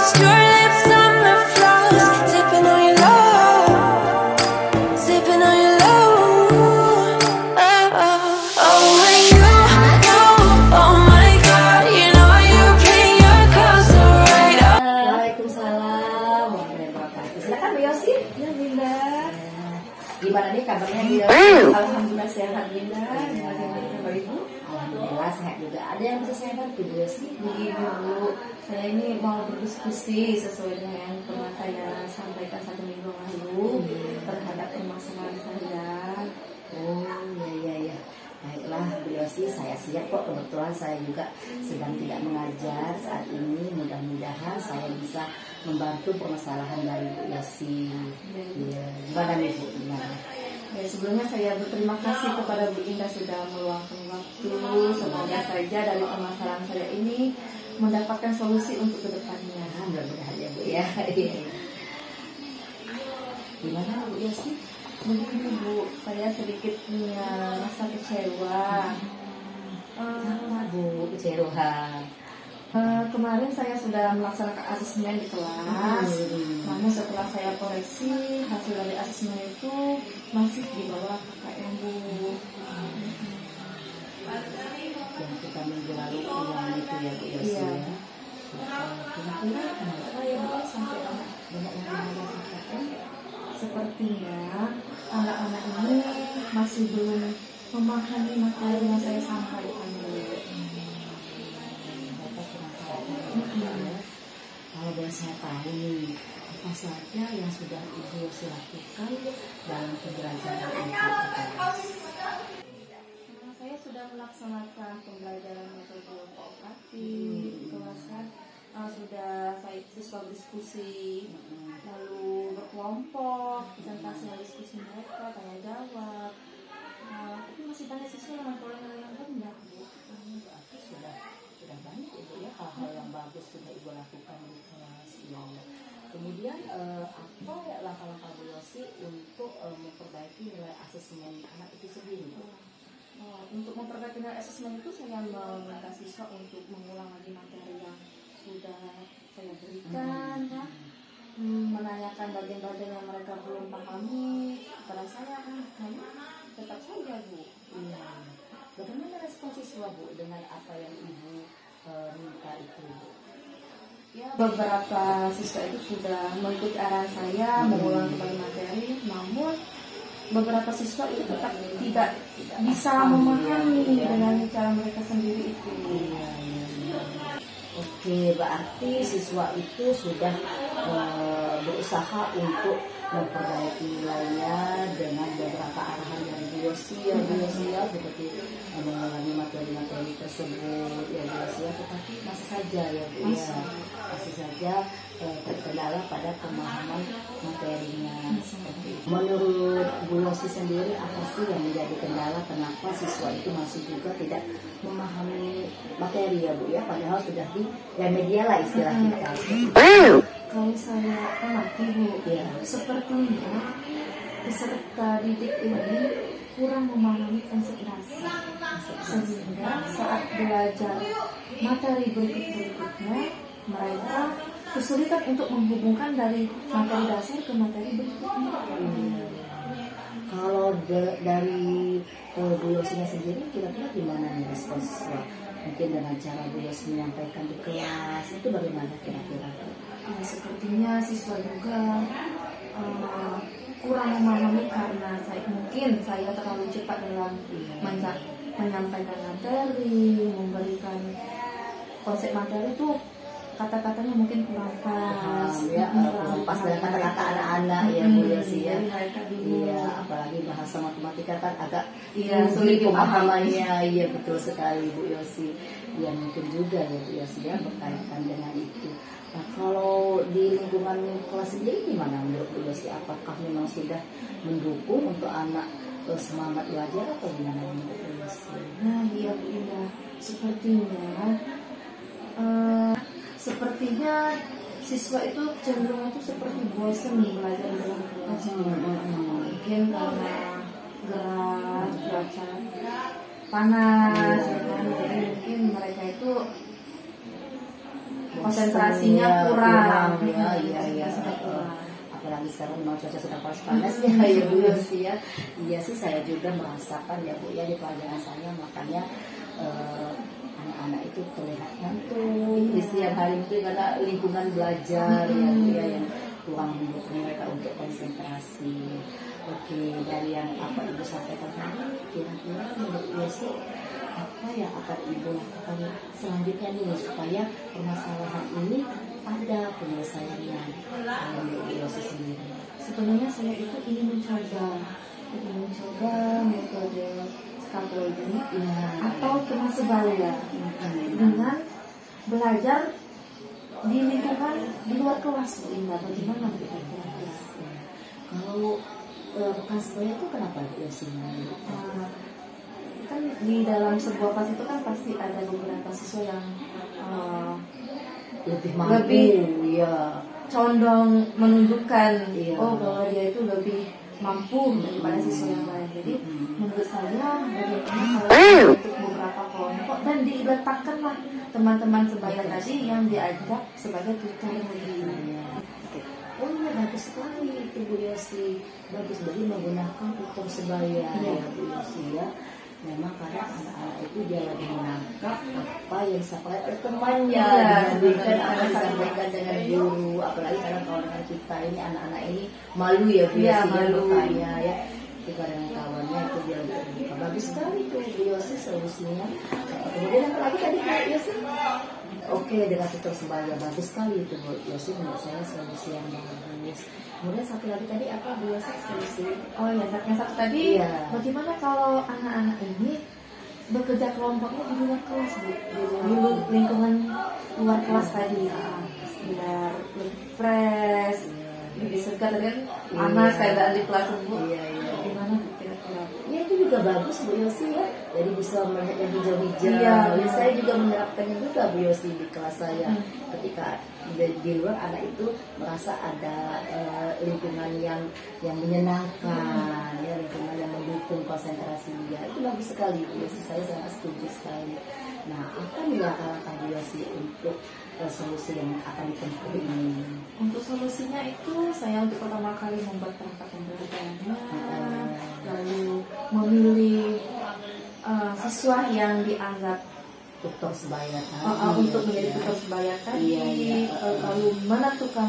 Your lips on the floor, sipping on your love, sipping on your love. Oh, when you, oh my God, you know you bring your clothes so right up. Waalaikumsalam warahmatullahi wabarakatuh. Silakan Bu Yosi. Ya Binda, Gimana nih kabarnya Bu Yosi? alhamdulillah sehat Binda. Bagaimana kabar Ibu? Alhamdulillah sehat juga. Ada yang bisa saya bantu Bu Yosi? Begini Bu, saya ini mau berdiskusi sesuai dengan yang pernah saya sampaikan 1 minggu lalu terhadap permasalahan saya. Oh iya. Baiklah Bu Yosi, saya siap kok. Kebetulan saya juga sedang tidak mengajar saat ini. Mudah-mudahan saya bisa membantu permasalahan dari Bu Yosi. Iya, gimana nih Bu? Gimana? Ya, sebelumnya saya berterima kasih kepada Bu Indah sudah meluangkan waktu. Semoga saja dari permasalahan saya ini mendapatkan solusi untuk kedepannya. Mudah-mudahan ya Bu ya. Iya. Gimana Bu Yosi? Begini Bu, saya sedikit punya rasa kecewa. Kenapa Bu kecewa? Kemarin saya sudah melaksanakan asesmen di kelas. Namun setelah saya koreksi, hasil dari asesmen itu masih di bawah KKM Bu. Yang kita minggu lalu ulang itu ya Bu Yosi Iya. ya. Kira-kira kenapa ya Bu sampai banyak yang menolak KKN? Sepertinya anak-anak ini masih belum memahami materi yang saya sampaikan Bu. Kalau boleh saya tahu nih, apa saja yang sudah Ibu Yosi lakukan dalam pembelajaran Ibu di kelas? Saya sudah melaksanakan pembelajaran metode kooperatif di kelas kan. Sudah saya siswa diskusi, lalu berkelompok, presentasi diskusi mereka, tanya jawab. Tapi masih banyak siswa yang memperoleh yang rendah Bu. Berarti sudah banyak Ibu ya hal-hal yang bagus sudah Ibu lakukan di kelas ya. Kemudian apa ya langkah-langkah Bu Yosi untuk memperbaiki nilai asesmen anak itu sendiri Bu? Untuk memperbaiki nilai asesmen itu saya meminta siswa untuk mengulang lagi materi yang sudah saya berikan, kan? Menanyakan bagian-bagian yang mereka belum pahami kepada saya, namun tetap saja Bu. Iya. Bagaimana respon siswa Bu dengan apa yang Ibu minta itu Bu? Ya, beberapa siswa itu sudah mengikuti arahan saya mengulang kembali materi, namun beberapa siswa itu tetap tidak bisa memahami dengan cara mereka sendiri itu. Iya. Oke, berarti siswa itu sudah berusaha untuk memperbaiki nilainya dengan beberapa arahan dari Bu Yosi ya, seperti mengulangi materi-materi tersebut ya Bu Yosi ya, tetapi masih saja ya Bu ya, masih saja terkendala pada pemahaman materinya seperti itu. Menurut Bu Yosi sendiri apa sih yang menjadi kendala kenapa siswa itu masih juga tidak memahami materi ya Bu ya, padahal sudah di remedial lah istilah kita. Kalau saya amati Bu, ya, sepertinya peserta didik ini kurang memahami konsep dasar, sehingga saat belajar materi berikutnya mereka kesulitan untuk menghubungkan dari materi dasar ke materi berikutnya. Kalau dari Bu Yosinya sendiri kira-kira gimana nih respon siswa? Mungkin dengan cara Bu Yosi menyampaikan di kelas itu bagaimana kira-kira? Ya, sepertinya siswa juga kurang memahami karena mungkin saya terlalu cepat dalam menyampaikan materi, memberikan konsep materi itu kata-katanya mungkin kurang pas, kurang pas dengan kata-kata anak-anak ya Bu Yosi ya. Iya, apalagi bahasa matematika kan agak sulit pemahamannya. Iya betul sekali Bu Yosi. Ya mungkin juga ya Bu Yosi ya berkaitan dengan itu. Nah, kalau di lingkungan kelas sendiri gimana menurut Bu Yosi? Apakah memang sudah mendukung untuk anak semangat belajar atau gimana menurut Bu Yosi? Nah iya Bu Indah, sepertinya siswa itu cenderung itu seperti bosan belajar dalam kelas. Mungkin karena gerak, cuaca panas, jadi mungkin mereka itu konsentrasinya bosan, kurang. ya, iya. Konsentrasinya kurang. Apalagi sekarang memang cuaca sedang panas-panas ya Bu Yosi ya. Iya sih, saya juga merasakan ya Bu ya di pelajaran saya, makanya anak-anak itu terlihat ngantuk di siang hari mungkin karena lingkungan belajar ya Bu ya, yang kurang mendukung mereka untuk konsentrasi. Oke, dari yang apa Ibu sampaikan tadi, kira-kira menurut Yosi apa yang akan Ibu lakukan selanjutnya nih supaya permasalahan ini ada penyelesaiannya menurut Yosi sendiri? Sebenarnya saya itu ingin mencoba metode scaffolding atau teman sebaya dengan belajar di lingkungan di luar kelas. Indah, bagaimana kira-kira? Kalau rekan sebaya itu kenapa Yosi? Kan di dalam sebuah kelas itu kan pasti ada beberapa siswa yang lebih mampu, ya, condong menunjukkan iya, bahwa dia itu lebih mampu daripada siswa yang lain. Jadi menurut saya bagaimana kalau untuk beberapa kelompok dan diletakkanlah teman-teman sebaya tadi yang diajak sebagai tutor lagi. Oh iya, bagus sekali itu Bu Yosi, bagus banget menggunakan tutor sebaya ya Bu Yosi ya. Memang kadang anak-anak itu dia lagi menangkap apa yang disampaikan oleh temannya dibandingkan apa yang disampaikan dengan guru. Apalagi kadang kalau dengan kita ini anak-anak ini malu ya Bu Yosi, malu bertanya ya ketika dengan kawannya itu dia lebih terbuka. Bagus sekali tuh Bu Yosi solusinya. Kemudian apa lagi tadi Bu Yosi? Oke, dengan tutor sebaya, bagus sekali itu Bu Yosi, menurut saya solusi yang bagus. Kemudian satu lagi tadi apa Bu Yosi solusi? Oh ya, yang satu tadi bagaimana kalau anak-anak ini bekerja kelompoknya di luar kelas Bu, di lingkungan luar kelas tadi, biar lebih fresh, lebih segar kan panas kayak di kelas Bu. Bagaimana kira-kira? Ya itu juga bagus Bu Yosi ya, jadi bisa melihat yang hijau-hijau. Iya, saya juga menerapkannya juga Bu Yosi di kelas saya. Ketika di luar anak itu merasa ada lingkungan yang menyenangkan, ya, lingkungan yang mendukung konsentrasi dia, itu bagus sekali Bu Yosi, saya sangat setuju sekali. Nah, apa nih langkah-langkah Bu Yosi untuk solusi yang akan ditempuh ini? Untuk solusinya itu saya untuk pertama kali membuat perangkat pembelajarannya, lalu memilih siswa yang dianggap tutor sebaya untuk menjadi tutor sebaya tadi, lalu menentukan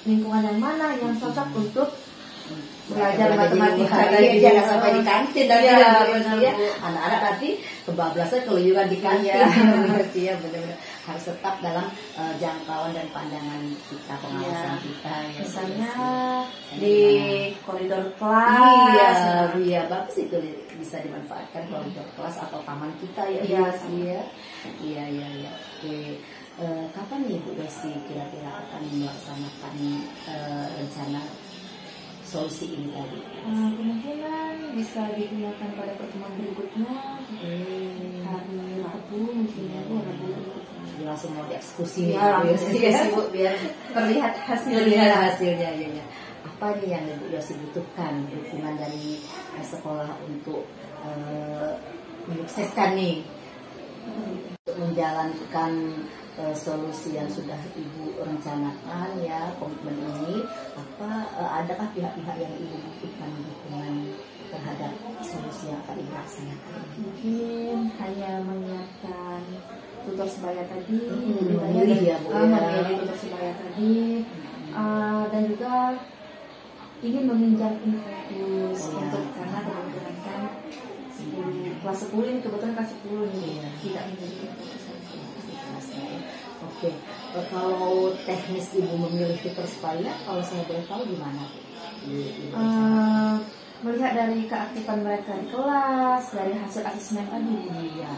lingkungan yang mana yang cocok untuk belajar matematika tadi. Jangan sampai di kantin nanti anak-anak nanti kebablasan keluyuran di kantin. Ya, benar-benar harus tetap dalam jangkauan dan pandangan kita, pengawasan kita ya. Misalnya di koridor kelas. Iya, bagus itu bisa dimanfaatkan koridor kelas atau taman kita ya. Iya. Oke. Kapan nih Bu Yosi kira-kira akan melaksanakan rencana solusi ini tadi? Kemungkinan bisa digunakan pada pertemuan berikutnya, hari Rabu mungkin Rabu langsung mau dieksekusi biar terlihat hasilnya. Ya. Apa nih yang Bu Yosi butuhkan dukungan dari sekolah untuk menyukseskan nih untuk menjalankan solusi yang sudah Ibu rencanakan ya, komitmen ini? Adakah pihak-pihak yang Ibu butuhkan dukungan terhadap solusi yang akan Ibu laksanakan? Mungkin hanya menyiapkan tutor sebaya tadi, memilih tutor sebaya tadi, dan juga ingin meminjam Infocus untuk karena kebetulan kan kelas 10 ini kebetulan kelas 10 nih tidak menjadi Infocus. Oke, kalau teknis Ibu memilih tutor sebaya, kalau saya boleh tahu gimana? Melihat dari keaktifan mereka di kelas, dari hasil asesmen tadi. Iya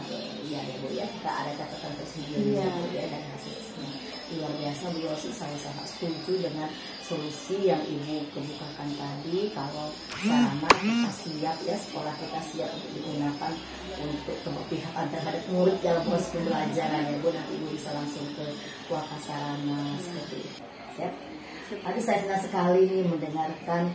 Bu ya, kita ada catatan tersendiri dari hasil asesmen. Luar biasa Bu Yosi, saya sangat setuju dengan solusi yang Ibu kemukakan tadi. Kalau sarana kita siap ya, sekolah kita siap untuk digunakan untuk keberpihakan terhadap murid dalam proses pembelajaran ya Bu. Nanti Ibu bisa langsung ke wakasarana seperti itu. Ya. Tadi saya senang sekali nih mendengarkan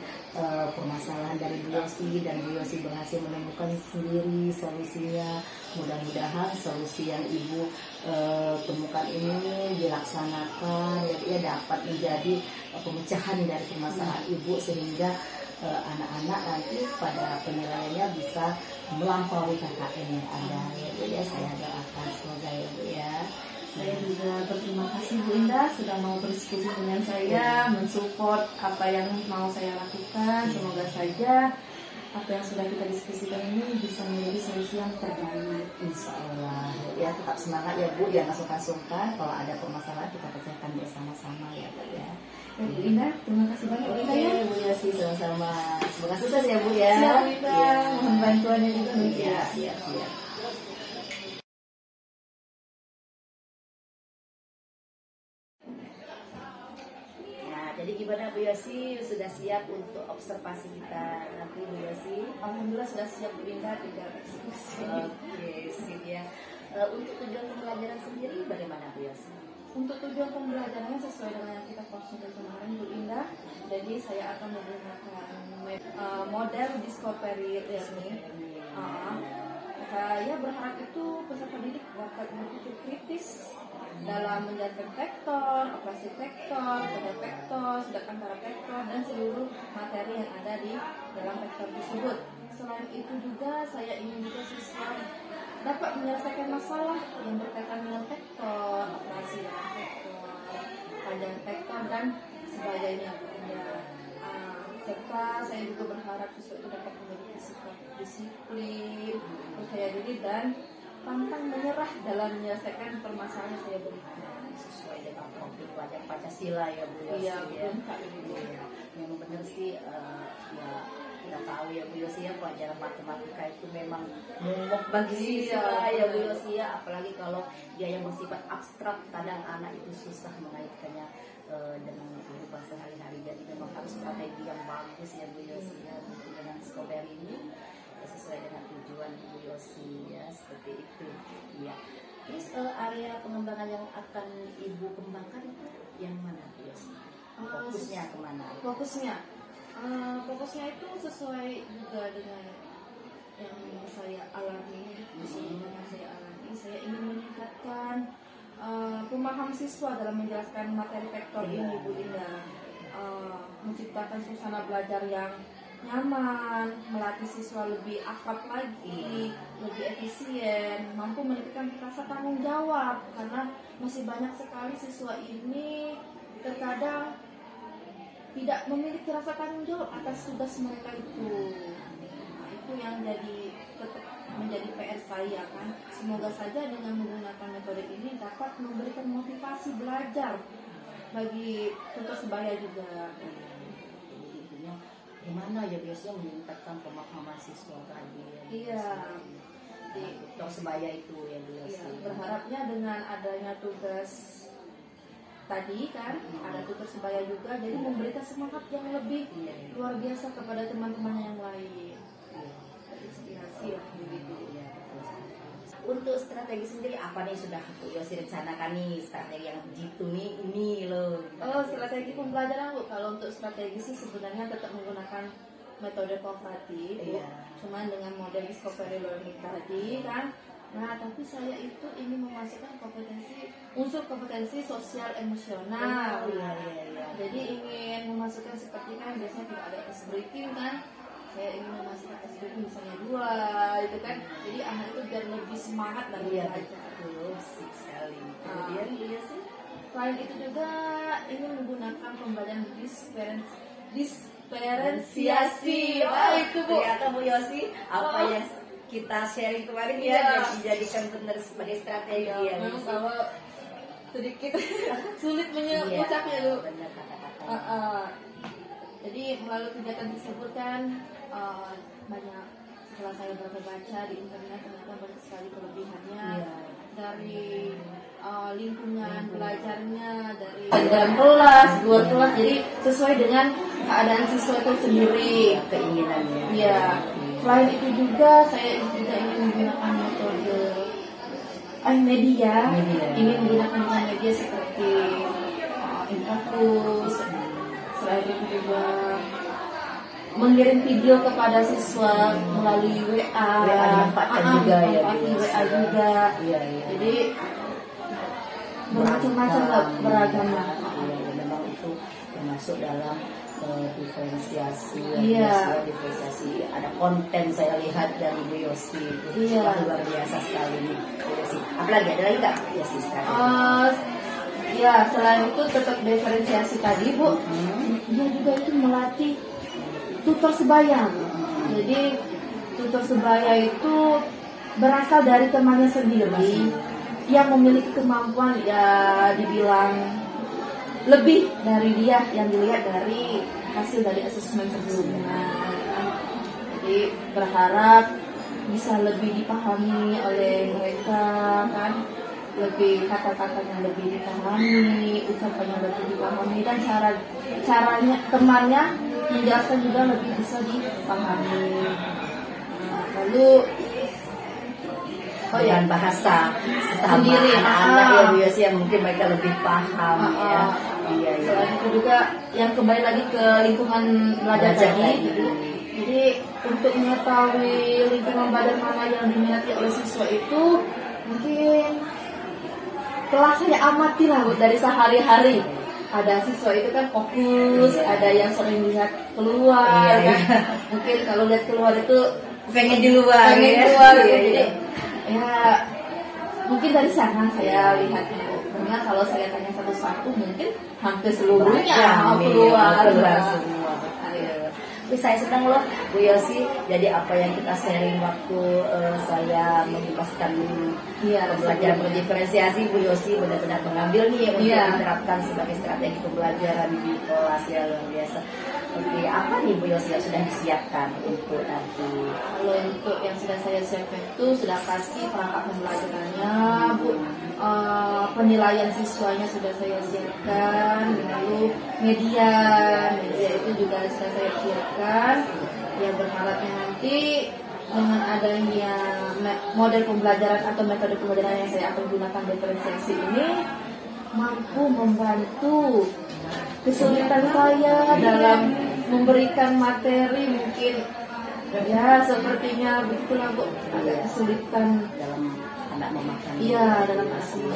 permasalahan dari Bu Yosi, dan Bu Yosi berhasil menemukan sendiri solusinya. Mudah-mudahan solusi yang Ibu temukan ini dilaksanakan, ya dapat menjadi pemecahan dari permasalahan Ibu, sehingga anak-anak nanti pada penilaiannya bisa melampaui KKN yang ada. Ya Bu ya, saya doakan semoga ya Bu ya. Saya juga berterima kasih Bu Indah sudah mau berdiskusi dengan saya, mensupport apa yang mau saya lakukan. Semoga saja apa yang sudah kita diskusikan ini bisa menjadi solusi yang terbaik. Insya Allah ya, tetap semangat ya Bu, jangan sungkan-sungkan. Kalau ada permasalahan kita pecahkan bersama-sama ya Bu ya. Ya, Bu Indah, terima kasih banyak Bu Indah ya. Bu Yosi sama-sama. Semoga sukses ya Bu ya. Siap Bu Indah, mohon bantuannya juga Bu Iya, Indah. siap. Jadi gimana Bu Yosi, sudah siap untuk observasi kita nanti Bu Yosi? Alhamdulillah sudah siap Bu Indah, tidak diskusi. Oke, sip ya. Untuk tujuan pembelajaran sendiri bagaimana Bu Yosi? Untuk tujuan pembelajarannya sesuai dengan yang kita konsultasi kemarin Bu Indah. Jadi saya akan menggunakan model discovery learning. Saya berharap itu peserta didik dapat berpikir kritis dalam menjalankan vektor, operasi vektor, kode vektor, sedangkan para vektor, dan seluruh materi yang ada di dalam vektor tersebut. Selain itu juga saya ingin juga siswa dapat menyelesaikan masalah yang berkaitan dengan vektor, operasi dengan vektor, panjang vektor, dan sebagainya. Serta saya juga berharap siswa itu dapat memiliki sikap disiplin, percaya diri, dan pantang menyerah dalam menyelesaikan permasalahan yang saya berikan. Sesuai dengan profil pelajar Pancasila ya Bu Yosi. Iya, ya. Memang benar sih, ya kita tahu ya Bu Yosi ya, pelajaran matematika itu memang momok bagi siswa ya Bu Yosi ya, apalagi kalau dia yang bersifat abstrak, kadang anak itu susah mengaitkannya dengan kehidupan sehari-hari. Jadi memang harus strategi yang bagus ya Bu Yosi ya, dengan Discovery ini ya, sesuai dengan tujuan Bu Yosi ya, seperti itu ya. Terus area pengembangan yang akan Ibu kembangkan itu yang mana Bu Yosi? Fokusnya kemana? Fokusnya itu sesuai juga dengan yang saya alami di sini. Saya ingin meningkatkan pemahaman siswa dalam menjelaskan materi vektor ini Bu Indah, menciptakan suasana belajar yang nyaman, melatih siswa lebih akrab lagi, lebih efisien, mampu meningkatkan rasa tanggung jawab, karena masih banyak sekali siswa ini terkadang tidak memiliki rasa tanggung jawab atas tugas mereka itu. Nah, itu yang menjadi PR saya kan. Semoga saja dengan menggunakan metode ini dapat memberikan motivasi belajar bagi tutor sebaya juga. Gimana ya biasanya meningkatkan pemahaman siswa tadi ya? Iya. Di tutor sebaya itu ya biasa. Iya, berharapnya dengan adanya tugas tadi kan, ada tutor sebaya juga, jadi memberikan semangat yang lebih luar biasa kepada teman-teman yang lain. Inspirasi lah begitu. Ya, untuk strategi sendiri apa nih sudah Bu Yosi rencanakan nih, strategi yang jitu nih ini loh? Strategi pembelajaran Bu, kalau untuk strategi sih sebenarnya tetap menggunakan metode kooperatif, cuman dengan model discovery learning tadi kan. Nah, tapi saya itu ingin memasukkan unsur kompetensi sosial emosional. Jadi ingin memasukkan seperti kan biasanya tidak ada ice breaking kan. Saya ingin memasukkan ice breaking misalnya 2 itu kan. Jadi anak itu biar lebih semangat dalam belajar. Sip sekali. Kemudian dia sih selain itu juga ingin menggunakan pembelajaran diferensiasi. Itu Bu. Ternyata Bu Yosi apa yang kita sharing kemarin ya dijadikan benar sebagai strategi ya. Memang kalau sedikit sulit mengucapnya Bu. Benar kata-kata. Jadi melalui kegiatan tersebut kan banyak, setelah saya baca di internet ternyata banyak sekali kelebihannya dari lingkungan belajarnya, dari dalam kelas, luar kelas, jadi sesuai dengan keadaan siswa itu sendiri, keinginannya. Iya. Selain itu juga saya juga ingin menggunakan metode media, ingin menggunakan media seperti infografis, lalu juga mengirim video kepada siswa melalui WA. WA dimanfaatkan juga ya. WA juga. Iya, iya. Jadi macam-macam beragam lah. Iya, memang itu termasuk dalam diferensiasi. Iya. Diferensiasi. Ada konten saya lihat dari Bu Yosi itu. Iya. Wah, luar biasa sekali nih Bu Yosi. Apalagi ada lagi nggak Bu Yosi sekarang? Ya, selain itu tetap diferensiasi tadi Bu, dia juga itu melatih tutor sebaya. Jadi tutor sebaya itu berasal dari temannya sendiri yang memiliki kemampuan ya dibilang lebih dari dia yang dilihat dari hasil dari asesmen sebelumnya. Jadi berharap bisa lebih dipahami oleh mereka kan, lebih kata-katanya lebih dipahami, ucapannya lebih dipahami, dan caranya temannya menjelaskan juga lebih bisa dipahami. Lalu dengan bahasa sendiri, anak-anak ya Bu Yosi yang mungkin mereka lebih paham ya. Iya, iya. Selain itu juga yang kembali lagi ke lingkungan belajar tadi. Jadi untuk mengetahui lingkungan belajar mana yang diminati oleh siswa itu mungkin telah saya amati lah Bu, dari sehari-hari. Ada siswa itu kan fokus, ada yang sering lihat keluar, kan? Mungkin kalau lihat keluar itu pengen di luar, Jadi ya mungkin dari sana saya lihat Bu. Karena kalau saya tanya satu-satu mungkin hampir seluruhnya keluar semua. Tapi saya senang loh Bu Yosi. Jadi apa yang kita sharing waktu saya membebaskan pembelajaran berdiferensiasi, Bu Yosi benar-benar mengambil nih untuk diterapkan sebagai strategi pembelajaran di kelas ya, luar biasa. Oke, apa nih Bu Yosi yang sudah disiapkan untuk nanti? Kalau untuk yang sudah saya siapkan itu sudah pasti perangkat pembelajarannya Bu. Penilaian siswanya sudah saya siapkan, lalu media itu juga sudah saya siapkan. Yang berharapnya nanti dengan adanya model pembelajaran atau metode pembelajaran yang saya akan gunakan diferensiasi ini mampu membantu kesulitan saya dalam memberikan materi. Mungkin ya sepertinya begitulah Bu, agak kesulitan dalam anak memahami. Iya, dalam asli.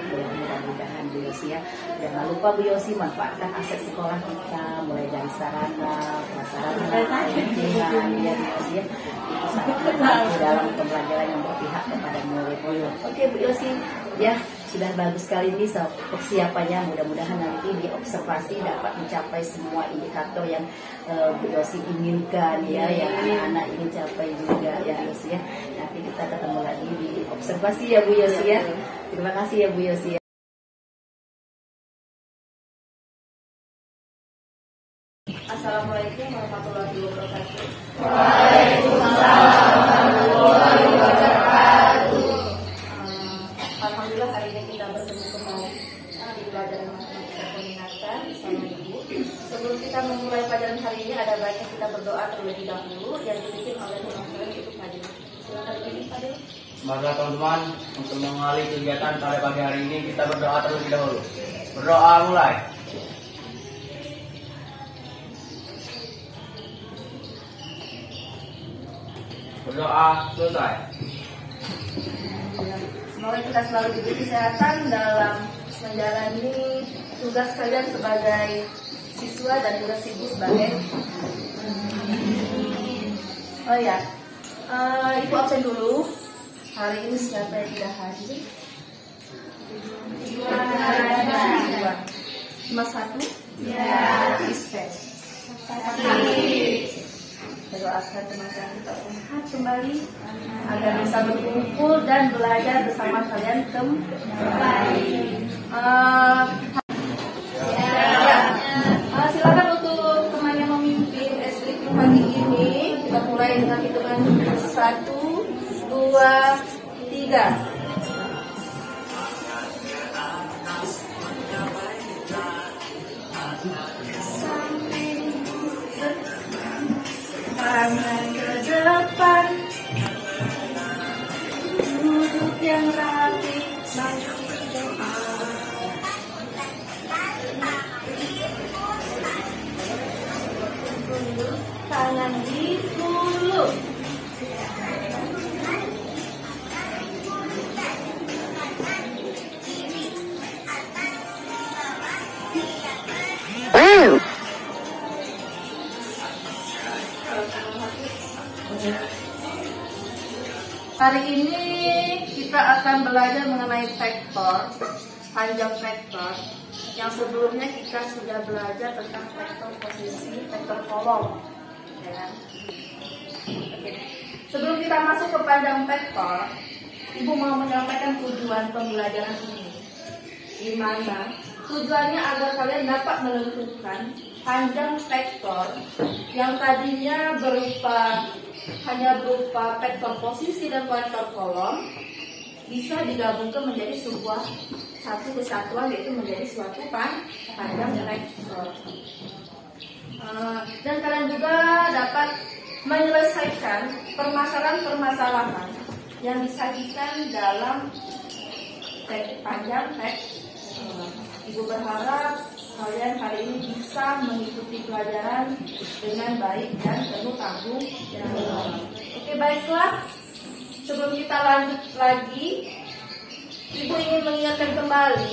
Mudah-mudahan Bu Yosi ya. Jangan lupa Bu Yosi manfaatkan aset sekolah kita, mulai dari sarana, prasarana, lingkungan ya Bu Yosi ya. Itu sangat membantu dalam pembelajaran yang berpihak kepada murid. Oke Bu Yosi, ya sudah bagus sekali ini persiapannya. Mudah-mudahan nanti di observasi dapat mencapai semua indikator yang Bu Yosi inginkan ya, yang anak-anak ingin capai juga ya Bu Yosi ya. Nanti kita ketemu lagi di observasi ya Bu Yosi ya. Terima kasih ya Bu Yosi ya. Assalamualaikum warahmatullahi wabarakatuh. Waalaikumsalam warahmatullahi wabarakatuh. Alhamdulillah hari ini kita bertemu kembali di pelajaran matematika peminatan bersama Ibu. Sebelum kita memulai pelajaran hari ini ada baiknya kita berdoa terlebih dahulu yang dipimpin oleh teman-teman itu Fadil. Silakan dipimpin Fadil. Maka teman-teman, untuk mengawali kegiatan pada pagi hari ini kita berdoa terlebih dahulu. Berdoa mulai. Berdoa selesai. Semoga kita selalu diberi kesehatan dalam menjalani tugas kalian sebagai siswa dan juga sibuk sebagai Ibu absen dulu. Hari ini siapa yang tidak hadir? Mas satu? Ya. Ispen. Berdoakan teman-teman kita sehat kembali agar bisa berkumpul dan belajar bersama kalian kembali. Silakan untuk teman yang memimpin SPQ pagi ini. Kita mulai dengan hitungan 1, 2, 3. Tangan ke depan, duduk yang rapi, bangkit doa. Hari ini kita akan belajar mengenai vektor, panjang vektor. Yang sebelumnya kita sudah belajar tentang vektor posisi, vektor kolom. Ya. Oke. Sebelum kita masuk ke panjang vektor, Ibu mau menyampaikan tujuan pembelajaran ini. Di mana tujuannya agar kalian dapat menentukan panjang vektor yang tadinya hanya berupa vektor posisi dan vektor kolom bisa digabungkan menjadi sebuah satu kesatuan, yaitu menjadi suatu panjang vektor. Dan kalian juga dapat menyelesaikan permasalahan-permasalahan yang disajikan dalam panjang vektor. Ibu berharap kalian hari ini bisa mengikuti pelajaran dengan baik dan penuh tanggung jawab. Oke, baiklah. Sebelum kita lanjut lagi, Ibu ingin mengingatkan kembali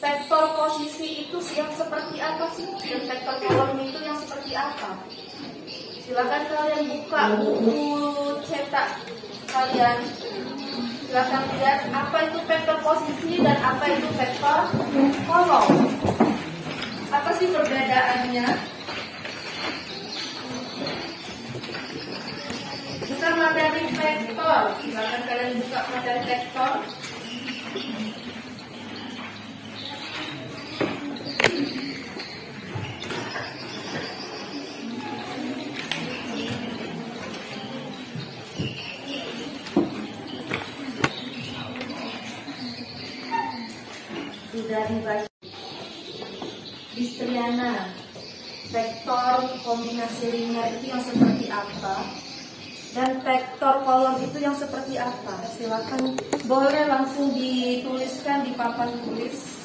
vektor posisi itu yang seperti apa sih? Dan vektor kolom itu yang seperti apa? Silakan kalian buka buku cetak kalian. Silakan lihat apa itu vektor posisi dan apa itu vektor kolom. Apa sih perbedaannya? Buka materi vektor. Silakan kalian buka materi vektor. Sudah dibaca. Distriana, vektor kombinasi linear itu yang seperti apa? Dan vektor kolom itu yang seperti apa? Silakan boleh langsung dituliskan di papan tulis.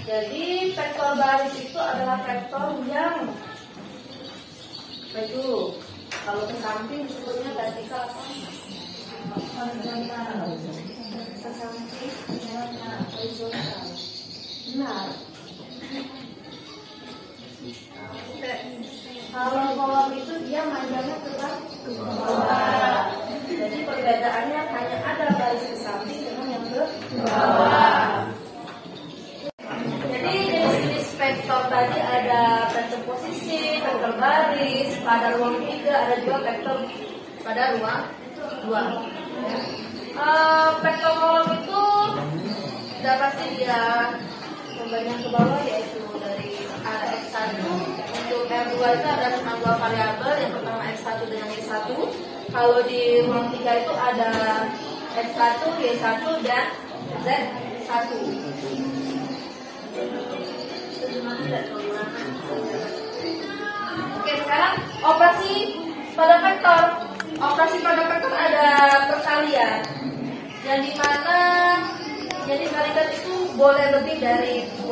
Jadi vektor baris itu adalah vektor yang itu kalau ke samping disebutnya vertikal apa? Ke samping horizontal. Benar. Kalau kolom itu dia manjangnya ke bawah. Jadi perbedaannya hanya ada baris ke samping dengan yang ke bawah. Vektor tadi ada vektor posisi, vektor baris, pada ruang 3 ada juga vektor pada ruang 2. Vektor kolom itu sudah pasti dia membanyak ke bawah, yaitu dari ada X1. Untuk R2 itu ada dua variabel, yang pertama X1 dan Y1. Kalau di ruang 3 itu ada X1, Y1 dan Z1. Oke, sekarang operasi pada vektor. Operasi pada vektor ada perkalian, yang dimana jadi kalian itu boleh lebih dari 2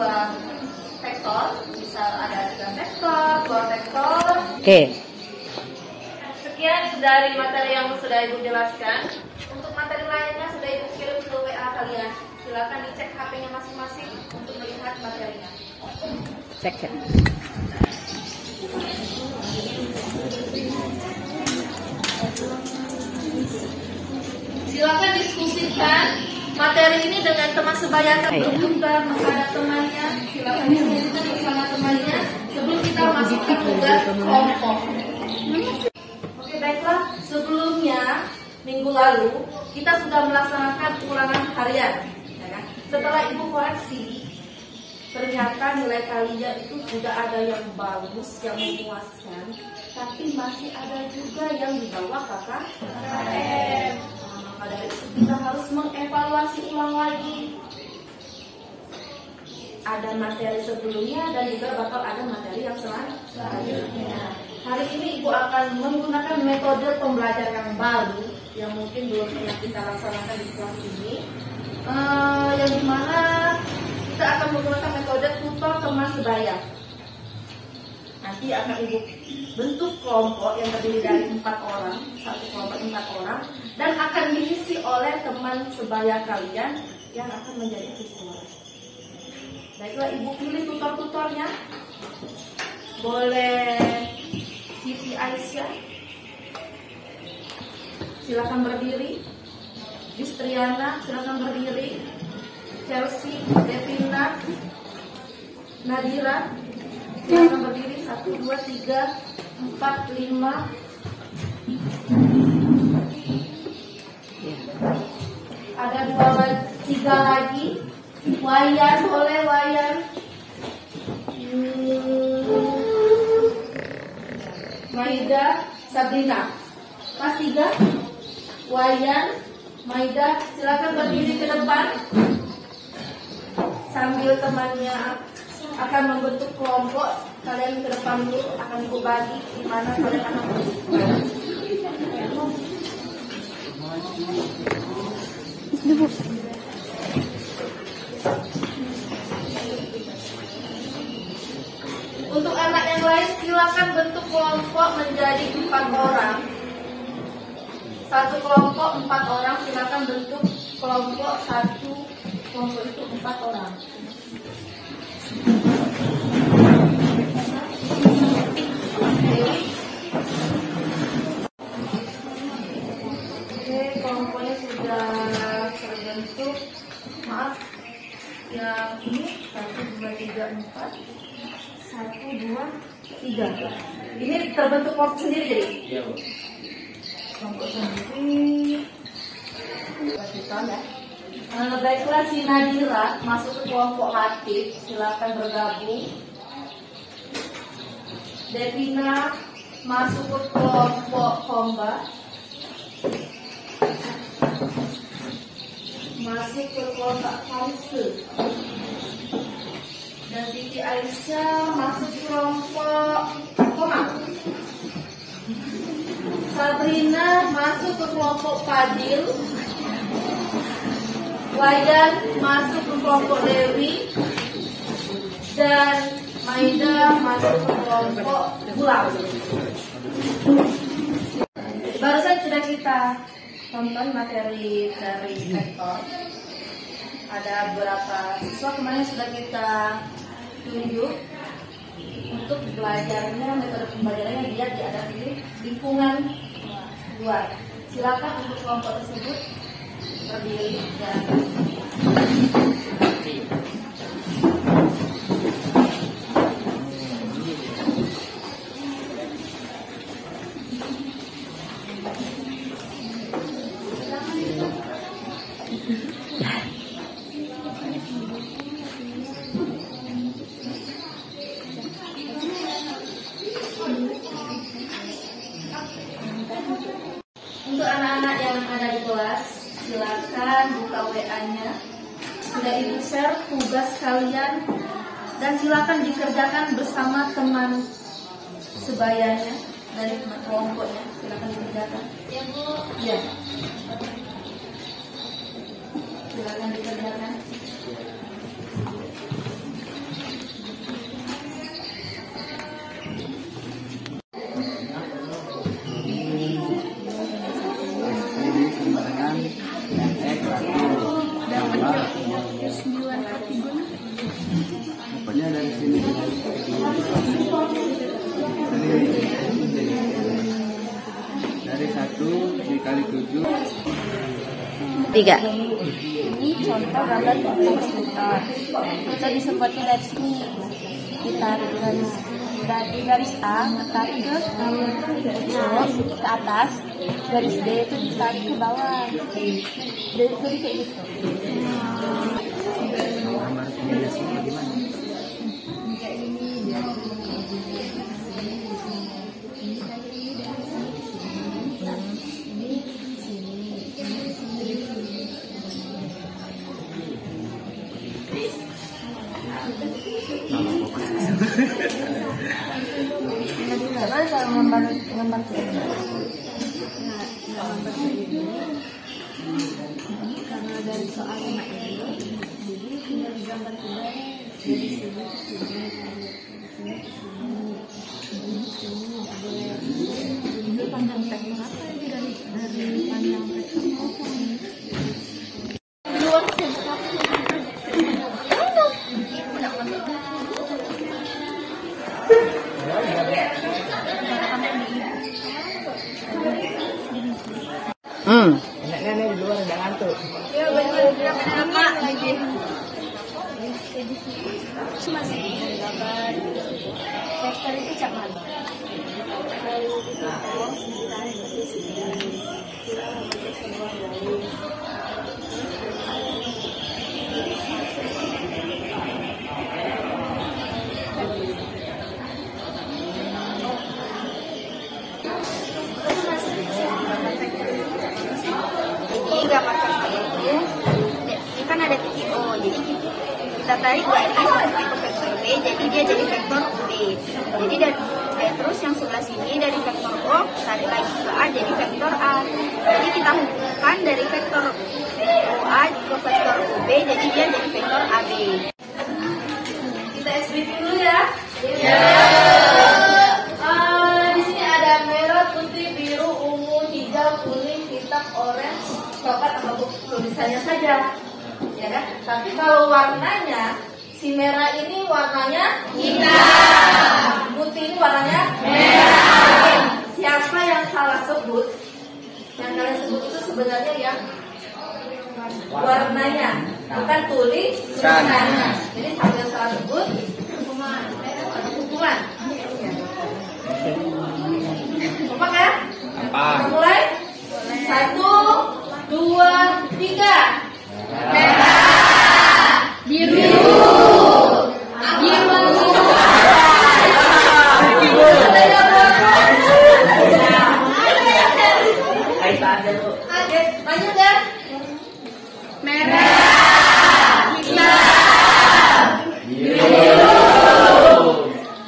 vektor, bisa ada 3 vektor, 2 vektor. Oke. Sekian dari materi yang sudah Ibu jelaskan. Untuk materi lainnya sudah Ibu kirim ke WA kalian. Silakan dicek HP-nya masing-masing untuk melihat materinya. Cek ya. Silakan diskusikan materi ini dengan teman sebaya terbuka kepada temannya. Silakan diskusikan bersama temannya sebelum kita masuk ke tugas kelompok. Oke, baiklah. Sebelumnya minggu lalu kita sudah melaksanakan ulangan harian. Setelah Ibu koreksi, ternyata nilai kalian itu sudah ada yang bagus, yang memuaskan, tapi masih ada juga yang di bawah KKM. Maka dari itu kita harus mengevaluasi ulang lagi. Ada materi sebelumnya dan juga bakal ada materi yang selanjutnya. Hari ini Ibu akan menggunakan metode pembelajaran yang baru yang mungkin belum pernah kita laksanakan di kelas ini, yang dimana kita akan menggunakan metode tutor teman sebaya. Nanti akan Ibu bentuk kelompok yang terdiri dari 4 orang, satu kelompok 4 orang, dan akan diisi oleh teman sebaya kalian yang akan menjadi tutor. Baiklah, Ibu pilih tutor-tutornya. Boleh Siti Aisyah, silakan berdiri. Istriana, silakan berdiri. Chelsea, Devina, Nadira, silakan berdiri. 1, 2, 3, 4, 5. Ada 3 lagi. Wayan, boleh Wayan. Maida, Sabrina. Pas 3. Wayan, Maida, silakan berdiri ke depan. Sambil temannya akan membentuk kelompok, kalian ke depan dulu, akan Ibu bagi di mana kalian akan membentuk. Untuk anak yang lain silakan bentuk kelompok menjadi 4 orang. Satu kelompok 4 orang, silakan bentuk kelompok satu kelompok itu 4 orang. Oke, kelompoknya sudah terbentuk. Maaf, yang ini 1, 2, 3, 4. 1, 2, 3. Ini terbentuk kelompok sendiri jadi? Iya, Bu. Kelompok sendiri. Lanjutkan ya. Baiklah, si Nadira masuk ke kelompok Latif, silakan bergabung. Devina masuk ke kelompok Komba. Masuk ke kelompok Kaliske. Dan Siti Aisyah masuk ke kelompok Koma. Sabrina masuk ke kelompok Fadil. Wayan masuk ke kelompok Dewi. Dan Maida masuk ke kelompok Gulang. Barusan sudah kita tonton materi dari rektor. Ada beberapa siswa kemarin sudah kita tunjuk untuk belajarnya, metode pembelajarannya dia ada di lingkungan luar. Silakan untuk kelompok tersebut berdiri dan untuk anak-anak yang ada di kelas, silakan buka WA-nya. Sudah Ibu share tugas kalian dan silakan dikerjakan bersama teman sebayanya dari teman kelompoknya. Silakan dikerjakan. Ya, Bu. Ya. Silakan dikerjakan. Pokoknya dari sini dari 1 dikali 7. 3. Ini contoh gambar komputer. Kita bisa buatnya dari sini. Ditarik dari garis A, tarik ke atas, garis D itu ditarik ke bawah. Jadi kayak gitu. Gambar sini gimana? gambar ini. Karena dari soal emak ini, jadi tinggal digambar kembali. Jadi sini itu panjang vektor apa ini dari panjang vektor kosong. Luar Enaknya nih di luar udah ngantuk. ya benar enak lagi. Cuma sih gambar vektor itu cap mana? Gambar vektor itu ini kan ada titik O, jadi kita tarik garis itu vektor B, jadi dia jadi vektor B. Jadi terus yang sebelah sini dari vektor O tarik lagi ke A jadi vektor A. Jadi kita hubungkan dari vektor OA ke vektor OB, jadi dia jadi vektor AB. Kita SPP dulu ya. Di sini ada merah, putih, biru, ungu, hijau, kuning, hitam, orange, coklat atau tulisannya saja, ya kan? Tapi kalau warnanya, si merah ini warnanya hitam, putih ini warnanya merah. Siapa yang salah sebut? Yang kalian sebut itu sebenarnya yang warnanya, bukan tulisannya. Jadi siapa yang salah sebut? Hukuman. Kompak ya? Kita mulai. 1, 2, 3. Oke, lanjut ya.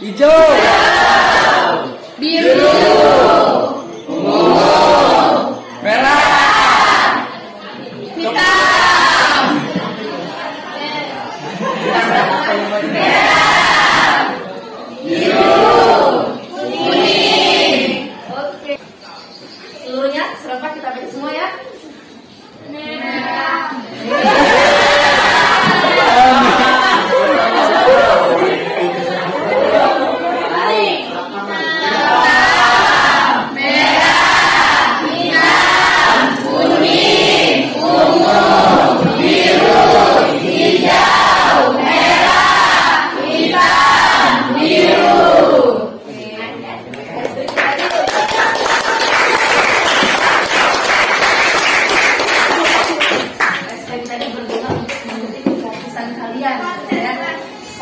Hijau. Merah. Oke. Seluruhnya serempak kita baca semua ya.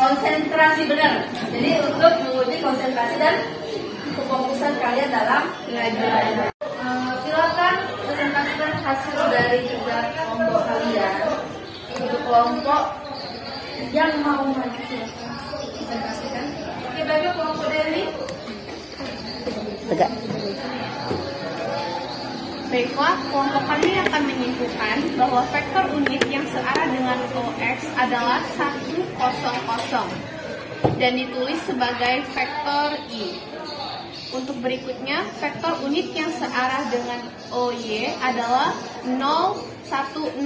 Konsentrasi benar. Jadi untuk menguji konsentrasi dan kefokusan kalian dalam belajar. Silakan presentasikan hasil dari kerja kelompok kalian. Untuk kelompok yang mau maju silakan presentasikan. Oke, bagi kelompok Dewi. Tegak. Baiklah, kelompok kami akan menyimpulkan bahwa vektor unit yang searah dengan OX adalah 100 dan ditulis sebagai vektor I. Untuk berikutnya, vektor unit yang searah dengan OY adalah 010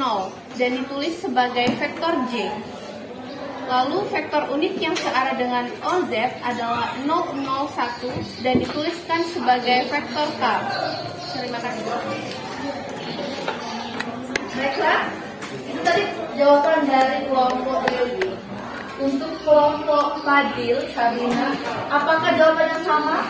dan ditulis sebagai vektor J. Lalu vektor unit yang searah dengan OZ adalah 001 dan dituliskan sebagai vektor K. Terima kasih. Baiklah, itu tadi jawaban dari kelompok Dewi. Untuk kelompok Fadil, Sabina, apakah jawabannya sama?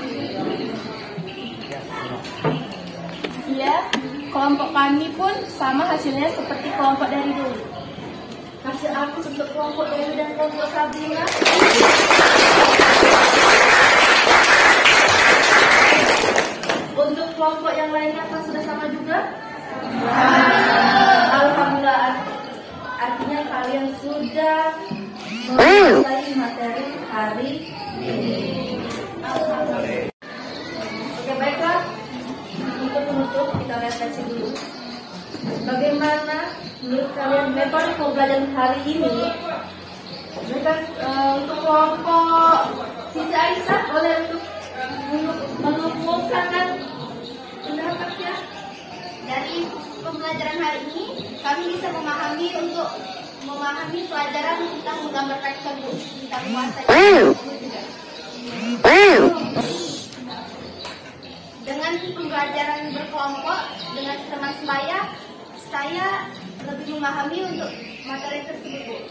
Iya, kelompok kami pun sama hasilnya seperti kelompok dari dulu. Kasih aku untuk kelompok Dewi dan kelompok Sabina. Untuk kelompok yang lainnya kan sudah sama juga? Alhamdulillah, artinya kalian sudah menguasai materi hari ini. bagaimana menurut kalian metode pembelajaran hari ini? Mereka untuk kelompok Siti Aisyah boleh untuk mengumumkan pendapatnya. Dari pembelajaran hari ini, kami bisa memahami pelajaran tentang menggambar vektor, Bu. Bisa menguasai juga. Dengan pembelajaran berkelompok dengan teman saya lebih memahami untuk materi tersebut, Bu.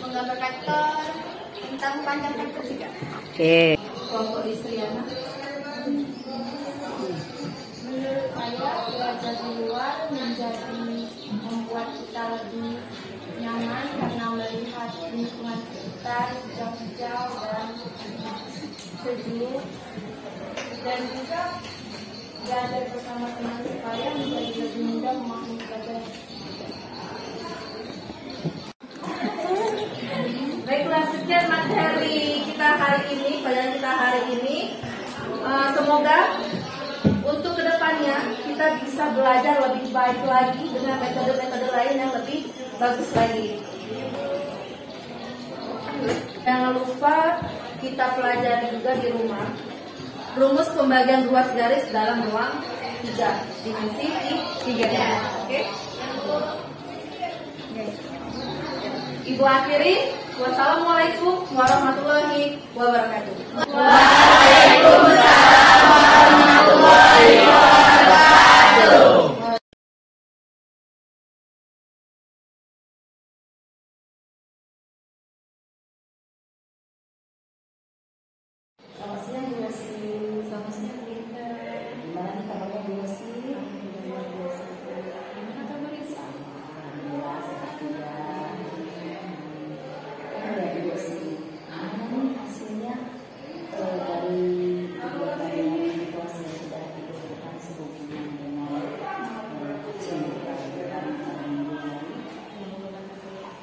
Menggambar vektor, tentang panjang vektor juga. Oke. Kelompok Istriana. Menurut saya belajar di luar membuat kita lebih nyaman karena melihat lingkungan sekitar jauh-jauh dan sejuk, dan juga belajar bersama teman supaya menjadi lebih mudah memahami pelajaran. Baiklah, sekian materi kita hari ini, pelajaran kita hari ini. Semoga untuk kedepannya kita bisa belajar lebih baik lagi dengan metode-metode lain yang lebih bagus lagi. Jangan lupa kita pelajari juga di rumah rumus pembagian ruas garis dalam ruang 3 dimensi 3. Oke? Ibu akhiri. Wassalamualaikum warahmatullahi wabarakatuh. Waalaikumsalam warahmatullahi wabarakatuh. Selamat siang Bu Yosi. Selamat siang, Linda. Gimana nih kabarnya Bu Yosi? Gimana kabarnya, Sa? Alhamdulillah sehat juga. Ya Bu Yosi, gimana nih hasilnya dari kegiatan yang kelas yang sudah dilakukan sehubungan dengan sumber pelajaran minggu lalu?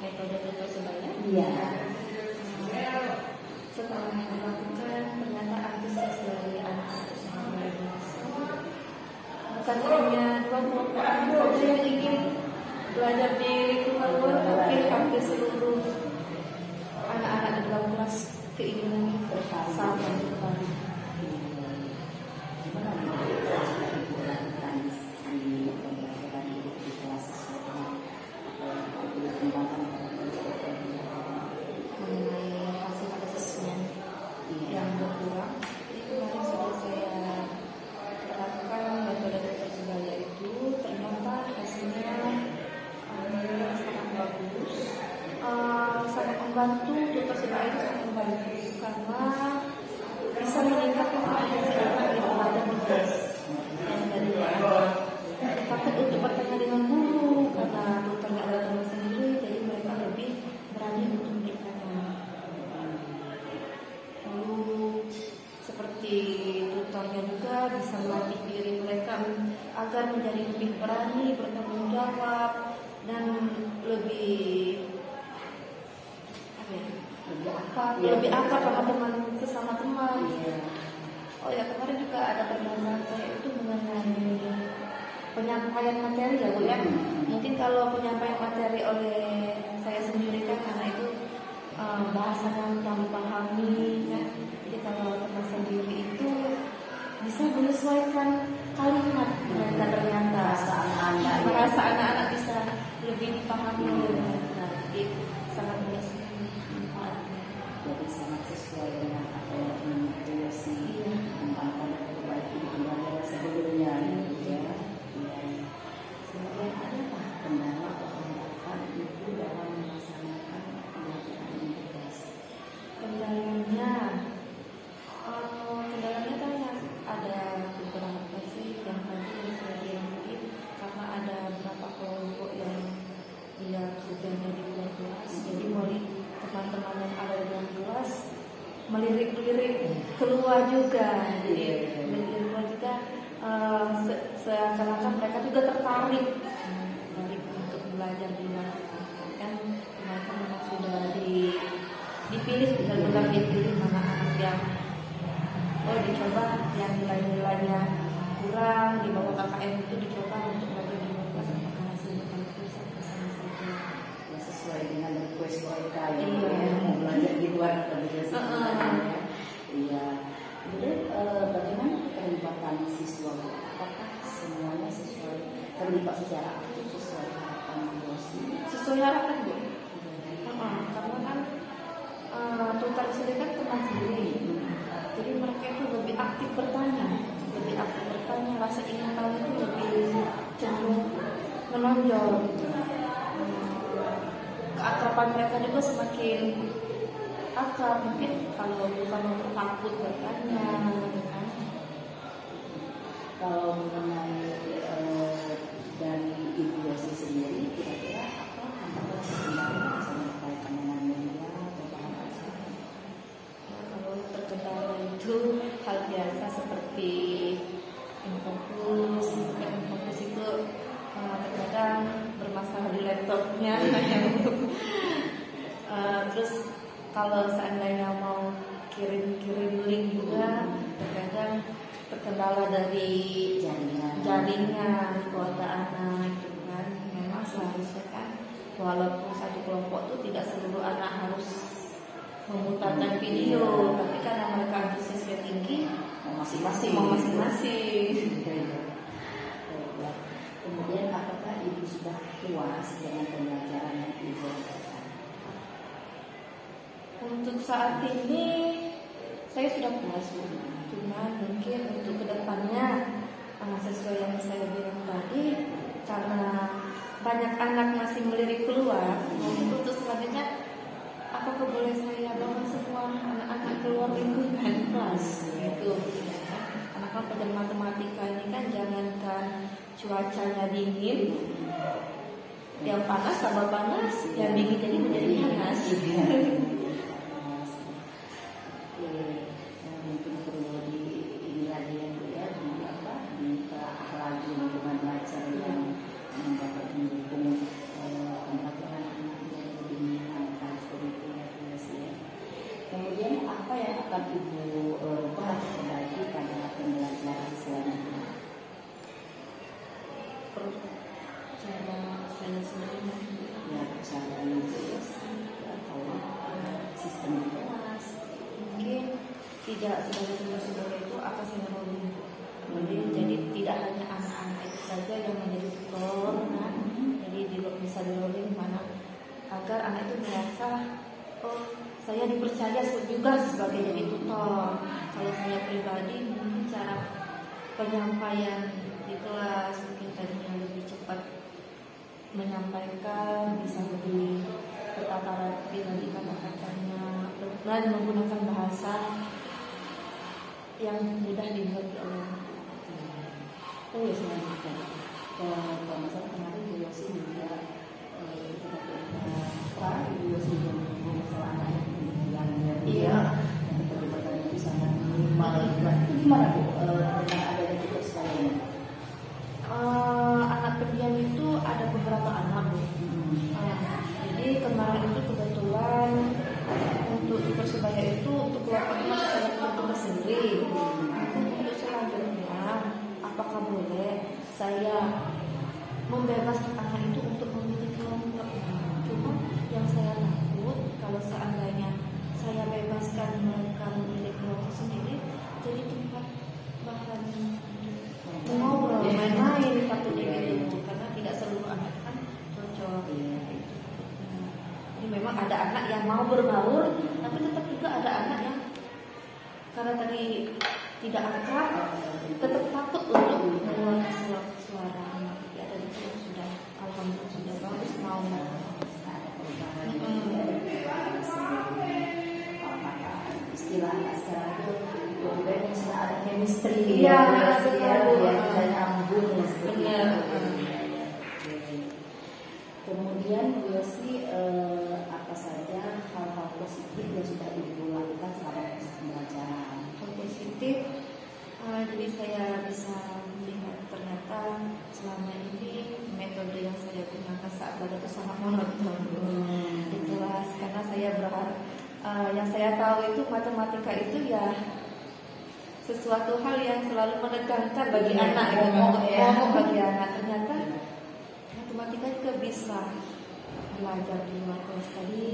Metode sebenarnya. Iya. Setelah melakukan ternyata antusias dari anak-anak sangat luar biasa. Bukan hanya 20 orang saja yang ingin belajar di luar, tapi hampir seluruh anak-anak di dalam kelas keinginannya sama kembali. Gimana nih sudah dilakukan di pembelajaran di kelas sesuai dengan perkembangan Mengenai hasil asesmen yang berkurang, itu kemarin sudah saya terapkan metode Persebaya itu, ternyata hasilnya sangat bagus, sangat membantu untuk Persebaya itu sangat membantu karena bisa meningkatkan kemampuan di belajar di kelas yang dari luar. Takut untuk bertanya dengan guru karena tutornya adalah teman sendiri, jadi mereka lebih berani untuk bertanya. Lalu seperti tutornya juga bisa melatih diri mereka agar menjadi lebih berani bertanggung jawab dan lebih lebih akrab sama teman sesama teman. Oh ya, kemarin juga ada permasalahan saya itu mengenai penyampaian materi ya Bu ya. Mungkin kalau penyampaian materi oleh saya sendiri kan karena itu bahasanya mudah dipahami ya. Jadi kalau teman sendiri itu bisa menyesuaikan kalimat mereka, ternyata bahasa anak-anak bisa lebih dipahami oleh mereka. Jadi sangat menyesuaikan manfaatnya. jadi sangat sesuai dengan apa yang ingin Bu Yosi kembangkan perbaiki di pembelajaran sebelumnya gitu ya. Kemudian ada apa kendala atau hambatan Ibu dalam melaksanakan pembelajaran di kelas? Kendalanya kan ada beberapa sih yang tadi sudah dilakukan karena ada beberapa kelompok yang dia sudah di luar kelas, jadi mulai teman-teman yang ada di dalam kelas melirik-lirik keluar juga, jadi melirik keluar juga seakan-akan mereka juga tertarik untuk belajar di luar kelas kan mereka memang sudah dipilih benar-benar dipilih mana anak yang dicoba yang nilai-nilainya kurang di bawah KKM itu dicoba untuk belajar di luar kelas apakah hasilnya bagus sesuai harapan Bu. Karena kan tutor sendiri kan teman sendiri, jadi mereka itu lebih aktif bertanya, rasa ingin tahu itu lebih cenderung menonjol. Keakraban mereka juga semakin akrab, mungkin kalau bukan takut bertanya kan. Kalau mengenai dari Ibu Yosi sendiri, kira-kira apa hambatan kendala sama berkaitan dengan media atau bahan ajar? Kalau terkendala itu hal biasa seperti infokus itu terkadang bermasalah di laptopnya. Terus kalau seandainya mau kirim link juga terkadang terkendala dari jaringan kuota anak gitu kan. Memang seharusnya kan walaupun satu kelompok itu tidak seluruh anak harus memutarkan video, tapi karena mereka antusiasnya tinggi mau masing-masing. Kemudian apakah Ibu sudah puas dengan pembelajaran yang Ibu lakukan? Untuk saat ini saya sudah puas Bu. Cuma mungkin untuk kedepannya sesuai yang saya bilang tadi, karena banyak anak masih melirik keluar, mungkin untuk selanjutnya apakah boleh saya bawa semua anak-anak keluar lingkungan kelas gitu. Karena kan pelajaran matematika ini kan jangankan cuacanya dingin, yang panas tambah panas, yang dingin jadi menjadi panas. Mungkin perlu di lagi yang lagi lingkungan belajar yang dapat mendukung pembelajaran anak yang lebih menyenangkan seperti itu ya. Kemudian apa yang akan Ibu bahas lagi pada pembelajaran selanjutnya? Cara saya sendiri Ya, cara Ibu atau sistem kelas. mungkin tidak sebagai itu akan saya rolling. Jadi tidak hanya anak-anak itu saja yang menjadi tutor, nah, jadi bisa di rolling mana agar anak itu merasa oh saya dipercaya juga sebagai jadi tutor. Kalau saya pribadi mungkin cara penyampaian di kelas mungkin tadinya lebih cepat menyampaikan, bisa lebih bertata rapi lagi kata-katanya dan menggunakan bahasa yang mudah dimengerti oleh anak. Oh ya, selanjutnya kalau misalnya kemarin Bu Yosi juga Ibu Yosi juga masalah anak yang keterlibatan itu sangat minimal. Itu gimana Bu dengan adanya tugas sekalian? Anak pendiam itu ada beberapa anak Bu. Jadi kemarin itu kebetulan untuk di Persebaya itu untuk kelompoknya saya tugas sendiri. Untuk selanjutnya apakah boleh saya membebaskan anak itu untuk memilih kelompok? Cuma yang saya takut kalau seandainya saya bebaskan mereka memilih kelompok sendiri, jadi tempat bahan ngobrol, main-main takutnya gitu, karena tidak seluruh anak kan cocok. Jadi memang ada anak yang mau berbaur, tapi tetap juga ada anak yang karena tadi tidak akrab, tetap takut untuk mengeluarkan suara. Ya, dan itu sudah alhamdulillah sudah bagus mau. Istilah sekarang itu lebih sudah ada chemistry. Iya, ya, dan nyambung ya seperti benar. itu. Kemudian Bu Yosi apa saja hal-hal positif yang sudah Ibu lakukan selama proses pembelajaran? Positif, jadi saya bisa melihat ternyata selama ini metode yang saya gunakan saat belajar itu sangat monoton di kelas, karena saya berharap yang saya tahu itu matematika itu ya sesuatu hal yang selalu menegangkan bagi anak, momok bagi anak. Ternyata matematika juga bisa belajar di luar kelas tadi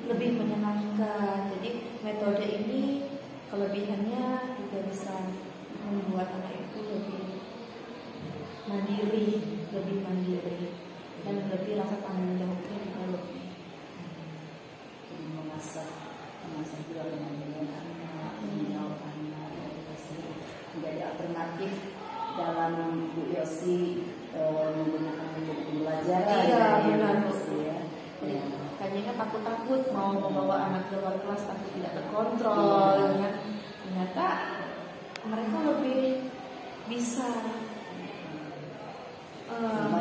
lebih menyenangkan. Jadi metode ini kelebihannya juga bisa membuat anak itu lebih mandiri dan lebih rasa tanggung jawabnya juga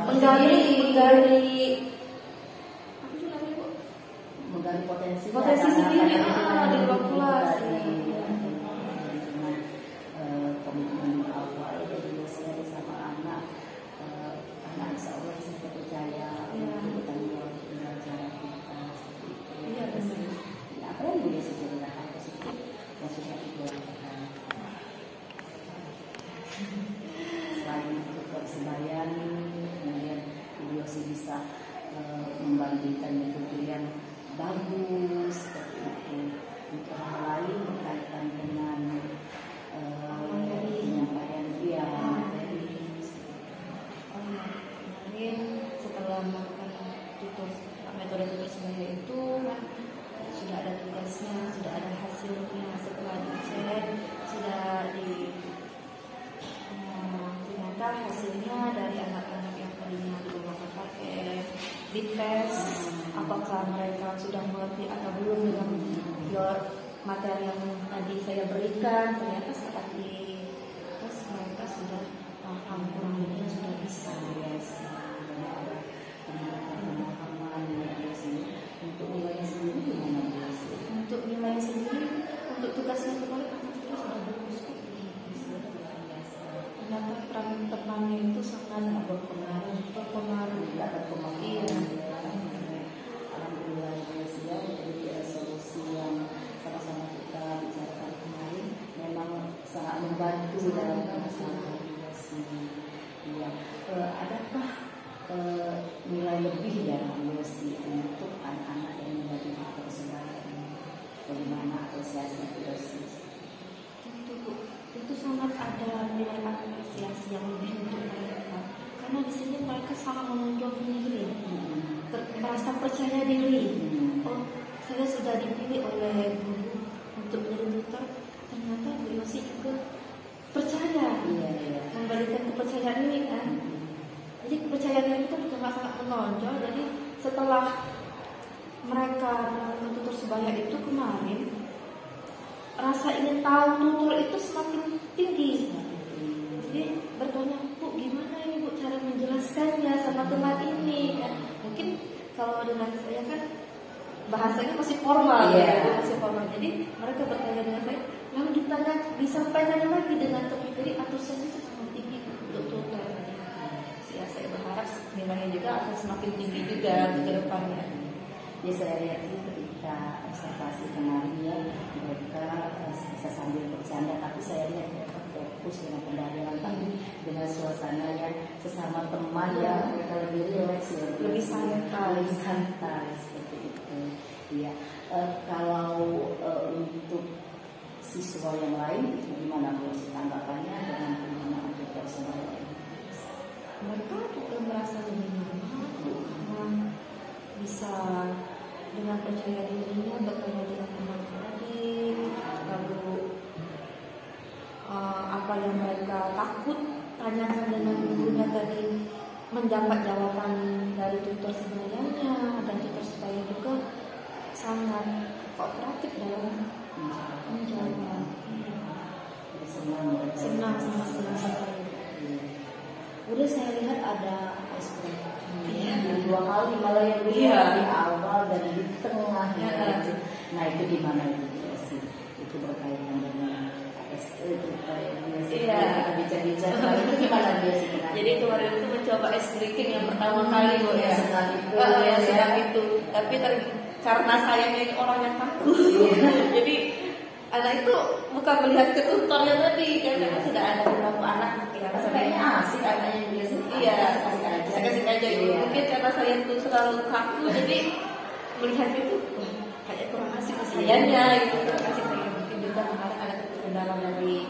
bisa menggali apa itu namanya Bu? Menggali potensi Sendiri di luar kelas. Komitmen awal dari saya sama anak insya Allah bisa percaya untuk bertanggung jawab belajar kita seperti itu. Iya benar. Apa yang boleh sebenarnya hal positif yang sudah dilakukan selain untuk persembahyan, kemudian beliau sih bisa membandingkan metode yang bagus seperti itu. Untuk hal lain berkaitan dengan penyampaian dia kemarin setelah melakukan metode tutor sebaya itu kan sudah ada tugasnya, sudah ada hasilnya. Setelah dicek sudah ternyata hasilnya dari anak-anak yang tadinya di rumah KKN dites apakah mereka sudah mengerti atau belum dengan materi yang tadi saya berikan. Ternyata saat di tes mereka sudah paham, kurang lebihnya sudah bisa. Untuk nilainya sendiri gimana Bu? Untuk nilai sendiri, untuk tugasnya kemarin anak kita sudah bagus kok. Ternyata teman-temannya itu sangat berpengaruh. Tidak terpemakai. Alhamdulillah ya, jadi solusi yang sama-sama kita bicarakan kemarin memang sangat membantu dalam masalah edukasi. Ya, adakah nilai lebih dari edukasi untuk anak-anak yang menjadi persembahan? Bagaimana apresiasi edukasi? Tentu sangat ada nilai apresiasi yang lebih untuk mereka, karena di sini mereka sangat menonjolkan diri, merasa percaya diri. Oh, saya sudah dipilih oleh guru untuk menjadi tutor. Ternyata Bu Yosi juga percaya, memberikan kepercayaan ini kan. Jadi kepercayaan itu juga sangat menonjol. Jadi setelah mereka melakukan tutor sebaya itu kemarin, rasa ingin tahu tutor itu semakin tinggi. Jadi bertanya, Bu, gimana ini Bu cara menjelaskannya sama teman ini? Kan? Mungkin kalau dengan saya kan bahasanya masih formal, masih formal. Jadi mereka bertanya dengan saya, lalu ditanya, disampaikan lagi dengan topik dari atusannya itu sangat tinggi untuk tutor. Ya, saya berharap nilainya juga akan semakin tinggi juga ke depannya. Ya, saya lihat ini ketika observasi kemarin ya, mereka bisa sambil bercanda, tapi saya lihat mereka fokus dengan pembelajaran, tapi dengan suasana yang sesama teman ya, mereka lebih rileks, lebih santai seperti itu. Ya, kalau untuk siswa yang lain itu gimana Bu tanggapannya dengan penggunaan tutor sebaya? Mereka juga merasa lebih nyaman karena bisa dengan percaya dirinya bertemu dengan teman adik, lalu apa yang mereka takut tanyakan dengan gurunya tadi mendapat jawaban dari tutor sebayanya, dan tutor sebaya juga sangat kooperatif dalam menjawab. Senang sekali. Udah saya lihat ada dua kali malah yang di awal dan di tengah. Nah itu gimana itu sih? Itu berkaitan dengan KSE kita bicara-bicara itu gimana dia sih? Jadi kemarin itu mencoba ice breaking yang pertama kali Bu ya. Sedang itu. Tapi karena sayangnya ini orang yang takut. Jadi anak itu bukan melihat ke tutornya tadi, karena sudah ada beberapa anak yang kayaknya asik anaknya dia sih. Iya, asik aja. Mungkin karena saya itu selalu kaku, jadi melihat itu kayak kurang asik sayangnya gitu, kurang asik saya. Mungkin juga kemarin ada kendala dari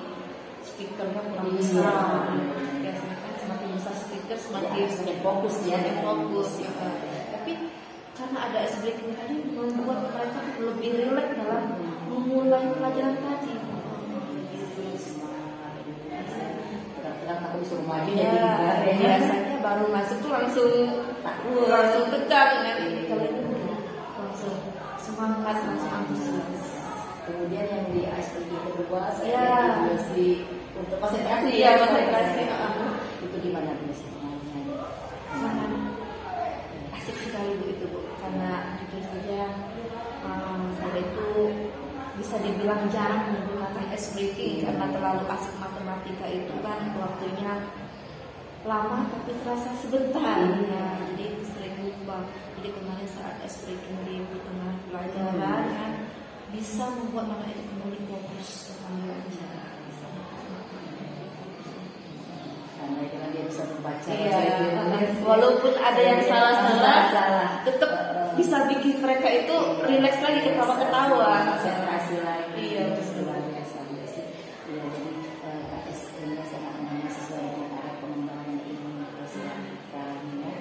speakernya kurang besar. Biasanya kan semakin besar speaker semakin fokus ya, fokus. Tapi karena ada ice breaking tadi membuat mereka lebih rileks dalam memulai pelajaran tadi. Kadang-kadang aku disuruh maju Biasanya baru masuk tuh langsung tegang kan. Kalau itu langsung semangat, langsung antusias. Kemudian yang di ice breaking kedua saya di untuk konsentrasi. Iya, konsentrasi. Itu gimana Bu sebenarnya? Sangat asik sekali Bu itu Bu, karena jujur saja saya itu bisa dibilang jarang menggunakan ice breaking karena terlalu asik matematika itu kan waktunya lama tapi terasa sebentar ya, jadi sering lupa. Jadi kemarin saat ice breaking di tengah pelajaran kan bisa membuat anak itu kembali fokus dalam belajar. Karena dengan dia bisa membaca. Walaupun ada yang salah-salah, tetap bisa bikin mereka itu rileks lagi, ketawa-ketawa. Konsentrasi lagi. Iya, luar biasa sih. Ya, jadi KS ini sangat menarik sesuai dengan arah pengembangan ilmu kesehatan ya.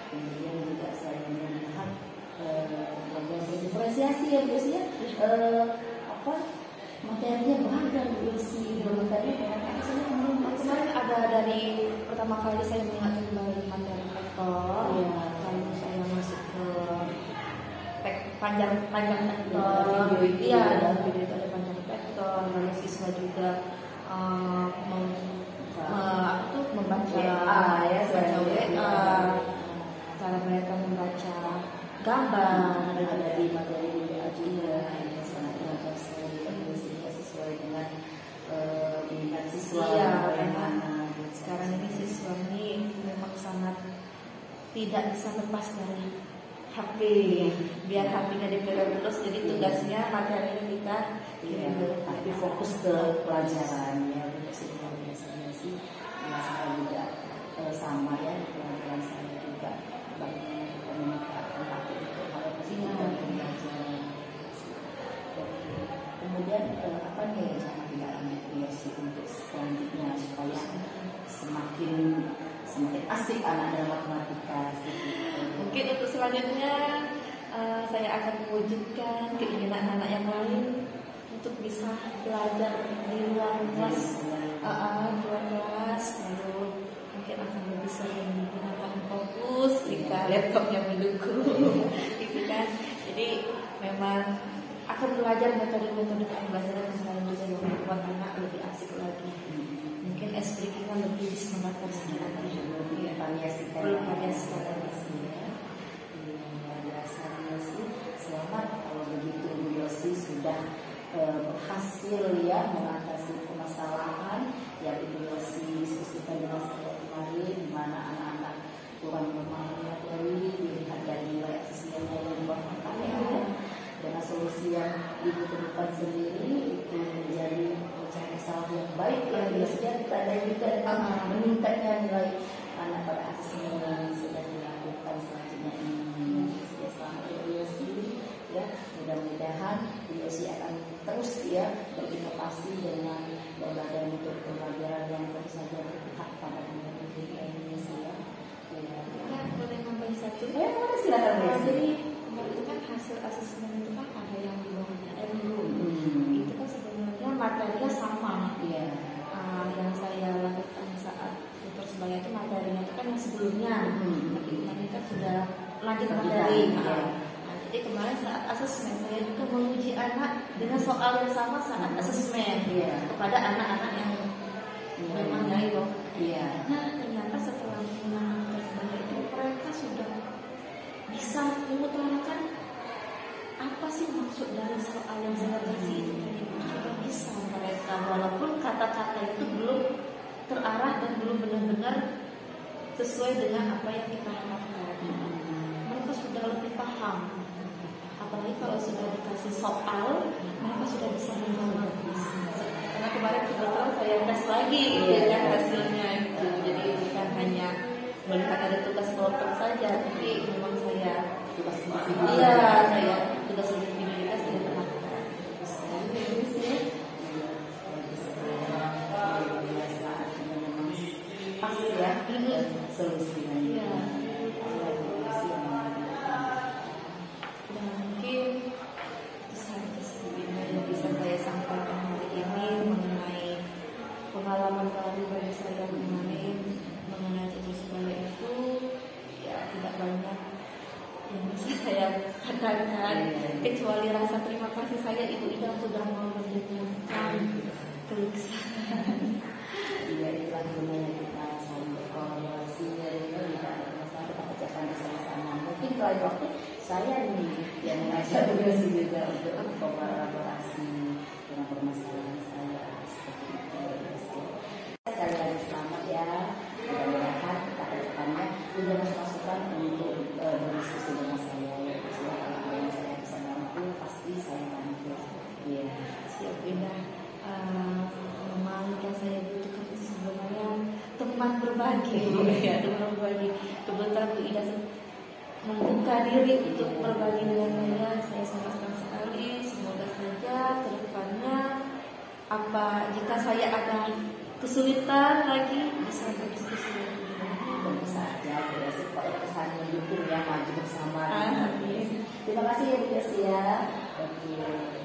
Kemudian juga saya melihat bagian diferensiasi ya Bu ya. Apa materinya beragam Bu sih. Tadi Kemarin ada dari pertama kali saya mengingat kembali materi vektor, lalu saya masuk ke panjang vektor, dan video itu ada panjang vektor, lalu siswa juga membaca WA, cara mereka membaca gambar, ada di materi WA juga yang sangat beragam sekali sesuai dengan minat siswa. Sekarang ini siswa ini memang sangat tidak bisa lepas dari HP, biar HP-nya dipegang terus, jadi tugasnya materinya kita tapi fokus ke pelajaran ya. Biasanya sih saya juga sama ya, pelajaran saya juga bagaimana kita memanfaatkan HP itu kalau pastinya pelajaran. Kemudian apa nih cara tidak ya sih untuk selanjutnya supaya semakin asik anak dalam matematika gitu. Mungkin untuk selanjutnya saya akan mewujudkan keinginan anak yang lain untuk bisa belajar di luar kelas, lalu mungkin akan lebih sering menggunakan fokus jika laptopnya mendukung, gitu kan. Jadi memang akan belajar metode-metode pembelajaran yang lain juga yang membuat anak lebih asik lagi. Mungkin SPK-nya lebih disemangatkan sedikit lagi, lebih variasikan ya. Biasanya sih selamat kalau begitu Bu Yosi sudah berhasil ya mengatasi permasalahan yang Ibu Yosi diskusikan dengan saya kemarin, di mana anak-anak kurang memahami materi dilihat dari nilai asesmennya yang bahkan dengan solusi yang Ibu temukan sendiri itu menjadi mencari salah yang baik yang biasanya kita ada juga meningkatnya nilai anak pada asesmen yang sudah dilakukan selanjutnya ini. Selamat Bu Yosi ya, mudah-mudahan Bu Yosi akan terus ya berinovasi dengan berbagai metode pembelajaran yang tentu saja berpihak pada murid-murid Indonesia. Ya, boleh nambahin satu? Silakan Bu. Jadi kemarin itu kan hasil asesmen itu kan ada yang di bawahnya dulu. Itu kan sebenarnya materinya sama. Yang saya lakukan saat tutor sebaya itu materinya itu kan yang sebelumnya. Tapi kemarin kan sudah lanjut materi. Jadi kemarin saat asesmen saya juga menguji anak dengan soal yang sama saat asesmen kepada anak-anak yang memang itu. Nah ternyata setelah menggunakan sebaya itu mereka sudah bisa mengutarakan apa sih maksud dari soal yang saya kasih itu. Sudah bisa mereka, walaupun kata-kata itu belum terarah dan belum benar-benar sesuai dengan apa yang kita harapkan. Mereka sudah lebih paham. Apalagi kalau sudah dikasih soal, mereka sudah bisa menjawab. Karena kemarin kebetulan saya tes lagi kan hasilnya itu. Jadi bukan hanya melihat ada tugas kelompok saja, tapi memang saya tugas individualitas saya terapkan. Pas ya solusinya. Mungkin itu saja yang bisa saya sampaikan hari ini mengenai pengalaman bagi saya kemarin mengenai tutor sebaya itu. Ya tidak banyak yang bisa saya katakan kecuali rasa terima kasih saya Ibu Ida sudah mau memberikan kelukesan Iya, itulah gunanya kita saling berkolaborasi ya, kita kerjakan bersama-sama. Mungkin lain waktu saya nih yang mengajak tugas juga untuk berkolaborasi dengan permasalahan saya seperti itu. Sekali lagi selamat ya, mudah-mudahan kita ke depannya punya masukan untuk berdiskusi dengan saya. Silakan yang saya bisa bantu, pasti saya bantu. Iya, Siap Indah. Memang yang saya butuhkan itu sebenarnya teman berbagi. Ya, teman berbagi. Kebetulan Bu Ida membuka diri untuk berbagi dengan saya. Saya sangat senang sekali. Semoga saja ke depannya jika saya ada kesulitan lagi bisa berdiskusi lagi. Tentu saja, ya, supaya kesan mendukung ya, maju bersama. Amin. Terima kasih ya Bu Desi ya. Oke.